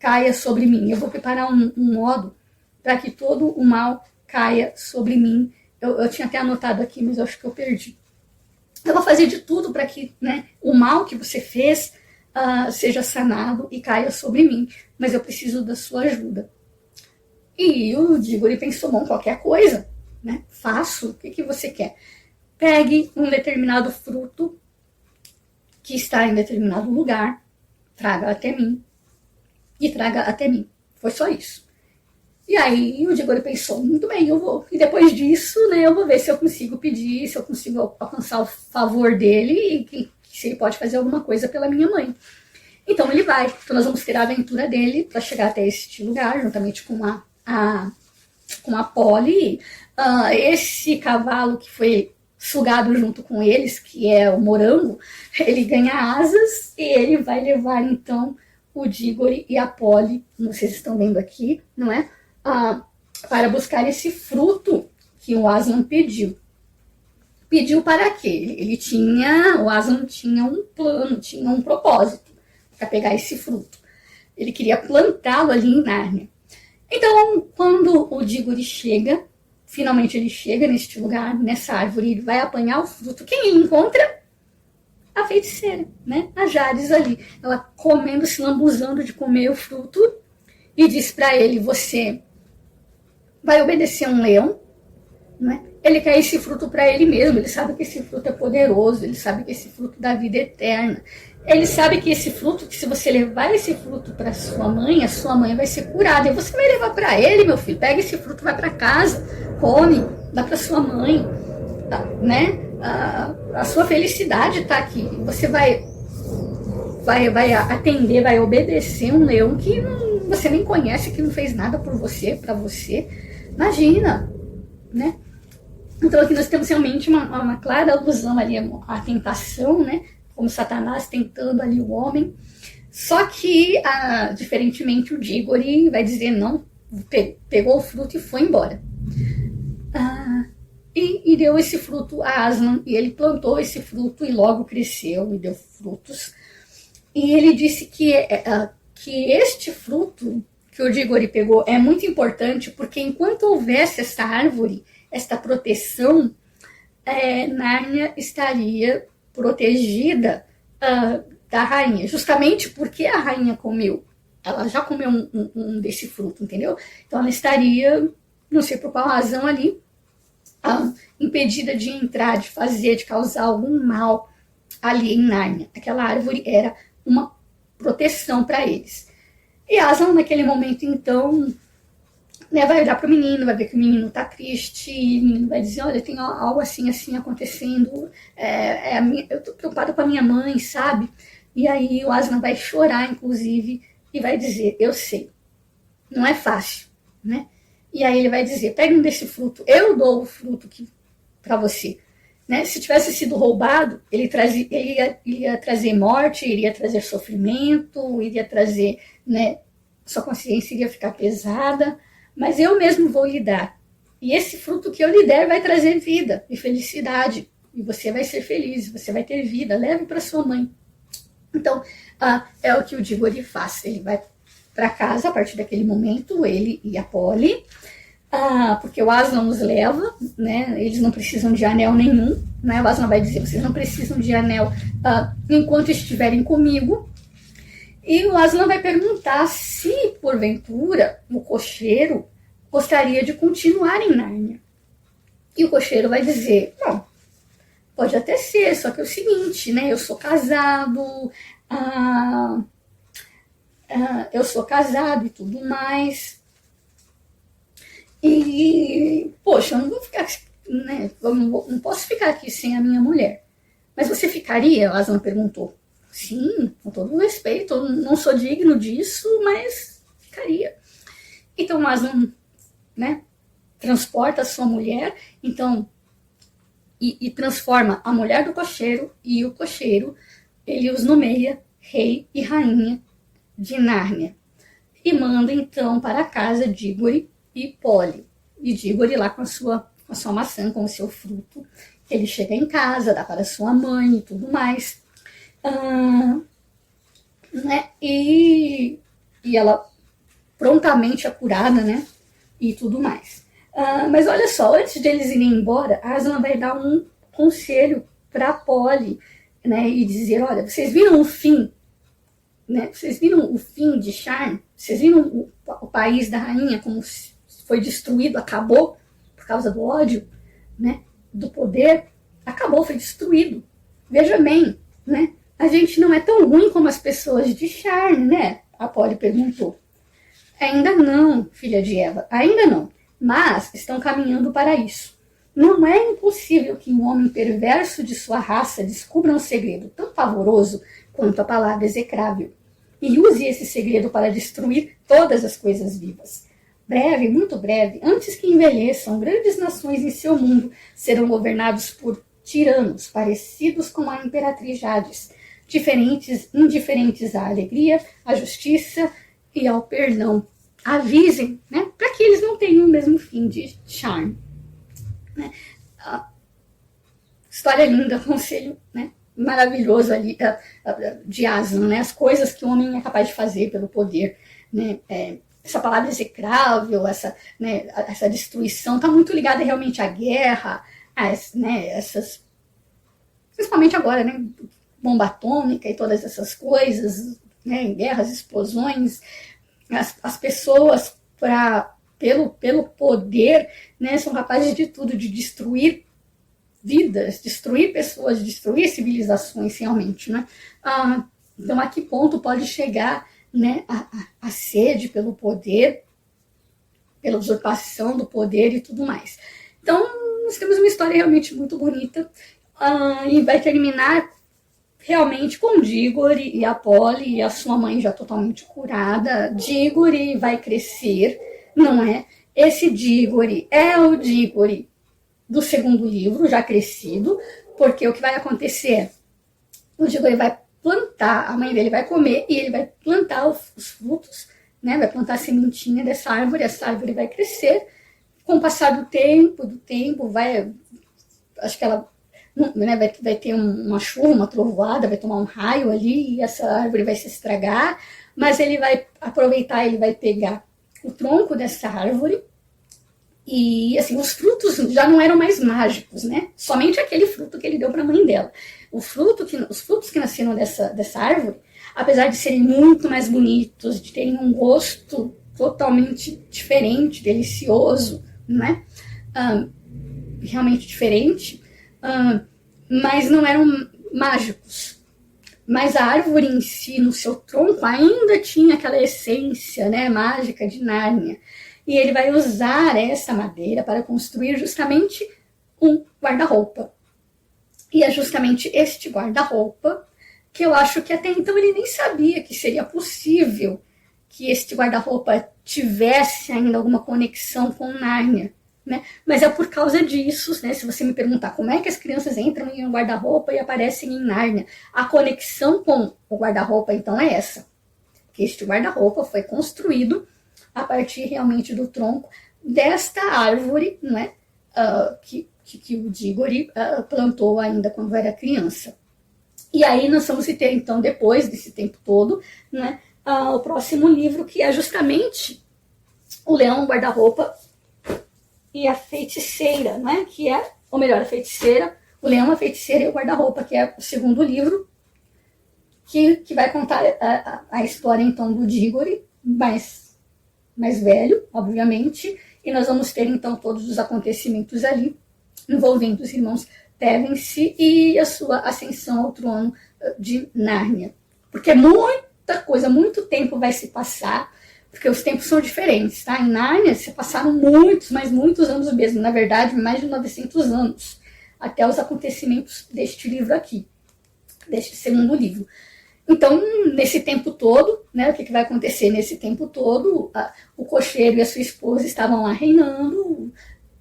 caia sobre mim. Eu vou preparar um modo para que todo o mal caia sobre mim. Eu tinha até anotado aqui, mas eu acho que eu perdi. Eu vou fazer de tudo para que, né, o mal que você fez seja sanado e caia sobre mim. Mas eu preciso da sua ajuda. E o Diggory pensou, bom, qualquer coisa, né? Faço, o que você quer? Pegue um determinado fruto que está em determinado lugar, traga até mim e traga até mim. Foi só isso. E aí o Diggory pensou, muito bem, eu vou. E depois disso, né, eu vou ver se eu consigo pedir, se eu consigo alcançar o favor dele e se ele pode fazer alguma coisa pela minha mãe. Então ele vai. Então nós vamos ter a aventura dele para chegar até este lugar, juntamente com a Polly. Esse cavalo que foi sugado junto com eles, que é o Morango, ele ganha asas e ele vai levar então o Diggory e a Polly, como vocês estão vendo aqui, não é? Para buscar esse fruto que o Aslan pediu. Pediu para quê? O Aslan tinha um plano, tinha um propósito para pegar esse fruto. Ele queria plantá-lo ali em Nárnia. Então, quando o Diggory chega, finalmente ele chega neste lugar, nessa árvore, ele vai apanhar o fruto. Quem ele encontra? A feiticeira, né? A Jadis ali. Ela comendo, se lambuzando de comer o fruto e diz para ele, você vai obedecer a um leão, né? Ele quer esse fruto para ele mesmo, ele sabe que esse fruto é poderoso, ele sabe que esse fruto dá vida eterna. Ele sabe que esse fruto, que se você levar esse fruto para sua mãe, a sua mãe vai ser curada. E você vai levar para ele, meu filho, pega esse fruto, vai para casa, come, dá para sua mãe, né? A sua felicidade está aqui. Você vai atender, vai obedecer um leão que você nem conhece, que não fez nada por você, para você. Imagina, né? Então aqui nós temos realmente uma clara alusão ali à tentação, né? Como Satanás tentando ali o homem. Só que, diferentemente, o Diggory vai dizer não, pegou o fruto e foi embora. E deu esse fruto a Aslan, e ele plantou esse fruto e logo cresceu e deu frutos. E ele disse que este fruto que o Diggory pegou é muito importante, porque enquanto houvesse essa árvore, esta proteção, Nárnia estaria protegida da rainha, justamente porque a rainha comeu. Ela já comeu um desse fruto, entendeu? Então ela estaria, não sei por qual razão ali, impedida de entrar, de fazer, de causar algum mal ali em Nárnia. Aquela árvore era uma proteção para eles. E Aslan, naquele momento, então, né, vai olhar para o menino, vai ver que o menino está triste, e o menino vai dizer, olha, tem algo assim, assim acontecendo, eu estou preocupada com a minha mãe, sabe? E aí o Aslan vai chorar, inclusive, e vai dizer, eu sei, não é fácil, né? E aí ele vai dizer, pegue um desse fruto, eu dou o fruto para você. Né? Se tivesse sido roubado, ele iria trazer morte, iria trazer sofrimento, iria trazer, né, sua consciência iria ficar pesada, mas eu mesmo vou lhe dar. E esse fruto que eu lhe der vai trazer vida e felicidade. E você vai ser feliz, você vai ter vida, leve para sua mãe. Então, é o que o Diggory faz. Ele vai para casa a partir daquele momento, ele e a Polly, porque o Aslan os leva, né? Eles não precisam de anel nenhum, né? O Aslan vai dizer, vocês não precisam de anel enquanto estiverem comigo. E o Aslan vai perguntar se, porventura, o cocheiro gostaria de continuar em Nárnia. E o cocheiro vai dizer, bom, pode até ser, só que é o seguinte, né? Eu sou casado, e tudo mais. E, poxa, eu não vou ficar, né? Eu não posso ficar aqui sem a minha mulher. Mas você ficaria? O Aslan perguntou. Sim, com todo respeito, eu não sou digno disso, mas ficaria. Então o Aslan, né, transporta a sua mulher, então, e transforma a mulher do cocheiro, e o cocheiro, ele os nomeia rei e rainha de Nárnia. E manda então para casa Diggory e Polly. E Diggory lá com a sua maçã, com o seu fruto. Ele chega em casa, dá para sua mãe e tudo mais. Né? E ela prontamente acurada, né? E tudo mais. Mas olha só, antes de eles irem embora, a Aslan vai dar um conselho para Polly, né? E dizer, olha, vocês viram o fim, né? Vocês viram o fim de Sharn? Vocês viram o país da rainha como foi destruído, acabou por causa do ódio, né? Do poder, acabou, foi destruído. Veja bem, né? A gente não é tão ruim como as pessoas de Sharn, né? A Polly perguntou. Ainda não, filha de Eva, ainda não. Mas estão caminhando para isso. Não é impossível que um homem perverso de sua raça descubra um segredo tão pavoroso quanto a palavra execrável e use esse segredo para destruir todas as coisas vivas. Breve, muito breve, antes que envelheçam, grandes nações em seu mundo serão governados por tiranos parecidos com a imperatriz Jades, indiferentes à alegria, à justiça e ao perdão. Avisem, né, para que eles não tenham o mesmo fim de Sharn. Né? História linda, conselho, né, maravilhoso ali de Aslan, né, as coisas que o homem é capaz de fazer pelo poder, né, essa palavra execrável, né, essa destruição está muito ligada realmente à guerra, né, essas, principalmente agora, né, bomba atômica e todas essas coisas, né, guerras, explosões, as pessoas pelo poder, né, são capazes de tudo, de destruir vidas, destruir pessoas, destruir civilizações realmente, né? Então a que ponto pode chegar, né, a sede pelo poder, pela usurpação do poder e tudo mais. Então nós temos uma história realmente muito bonita e vai terminar realmente com Diggory e a Polly e a sua mãe já totalmente curada. Diggory vai crescer, não é? Esse Diggory é o Diggory do segundo livro, já crescido, porque o que vai acontecer é, o Diggory vai plantar, a mãe dele vai comer e ele vai plantar os frutos, né? Vai plantar a sementinha dessa árvore, essa árvore vai crescer, com o passar do tempo, acho que ela, né, vai ter uma chuva, uma trovoada, vai tomar um raio ali e essa árvore vai se estragar, mas ele vai aproveitar, ele vai pegar o tronco dessa árvore e, assim, os frutos já não eram mais mágicos, né? Somente aquele fruto que ele deu para a mãe dela. Os frutos que nasceram dessa árvore, apesar de serem muito mais bonitos, de terem um gosto totalmente diferente, delicioso, né? Realmente diferente, mas não eram mágicos. Mas a árvore em si, no seu tronco, ainda tinha aquela essência, né, mágica de Nárnia. E ele vai usar essa madeira para construir justamente um guarda-roupa. E é justamente este guarda-roupa que eu acho que até então ele nem sabia que seria possível que este guarda-roupa tivesse ainda alguma conexão com Nárnia. Né? Mas é por causa disso, né? Se você me perguntar como é que as crianças entram em um guarda-roupa e aparecem em Nárnia, a conexão com o guarda-roupa então é essa, que este guarda-roupa foi construído a partir realmente do tronco desta árvore, né? Que o Diggory plantou ainda quando era criança. E aí nós vamos ter então, depois desse tempo todo, né, o próximo livro, que é justamente o Leão Guarda-Roupa e a Feiticeira, né? Que é, ou melhor, a Feiticeira, o Leão, a Feiticeira e o Guarda-Roupa, que é o segundo livro, que vai contar a história, então, do Diggory, mais velho, obviamente, e nós vamos ter, então, todos os acontecimentos ali, envolvendo os irmãos Pevensie e a sua ascensão ao trono de Nárnia. Porque muita coisa, muito tempo vai se passar, porque os tempos são diferentes, tá? Em Nárnia se passaram muitos, mas muitos anos mesmo, na verdade, mais de 900 anos, até os acontecimentos deste livro aqui, deste segundo livro. Então, nesse tempo todo, né, o que vai acontecer nesse tempo todo? O cocheiro e a sua esposa estavam lá reinando,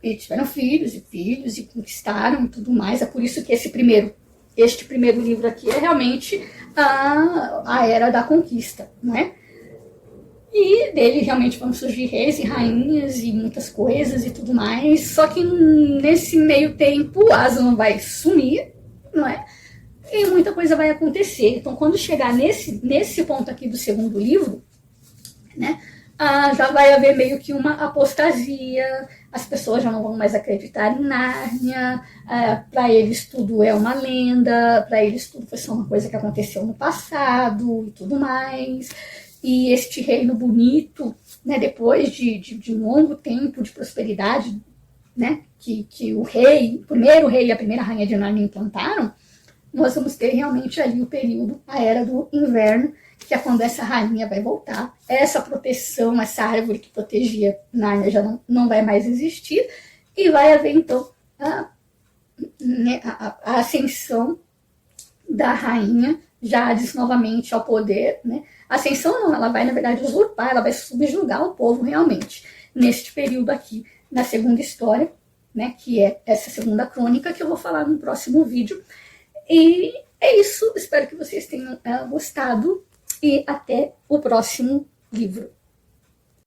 e tiveram filhos, e conquistaram e tudo mais. É por isso que este primeiro livro aqui é realmente a era da conquista, né? E dele realmente vão surgir reis e rainhas e muitas coisas e tudo mais. Só que nesse meio tempo, Aslan vai sumir, não é? E muita coisa vai acontecer. Então, quando chegar nesse ponto aqui do segundo livro, né, já vai haver meio que uma apostasia, as pessoas já não vão mais acreditar em Nárnia, para eles tudo é uma lenda, para eles tudo foi só uma coisa que aconteceu no passado e tudo mais. E este reino bonito, né, depois de um longo tempo de prosperidade, né, que o primeiro rei e a primeira rainha de Nárnia implantaram, nós vamos ter realmente ali o período, a era do inverno, que é quando essa rainha vai voltar. Essa proteção, essa árvore que protegia Nárnia já não vai mais existir, e vai haver então a ascensão da rainha Jadis novamente ao poder, né? A ascensão não, ela vai na verdade usurpar, ela vai subjugar o povo realmente, neste período aqui, na segunda história, né, que é essa segunda crônica, que eu vou falar no próximo vídeo. E é isso, espero que vocês tenham gostado, e até o próximo livro.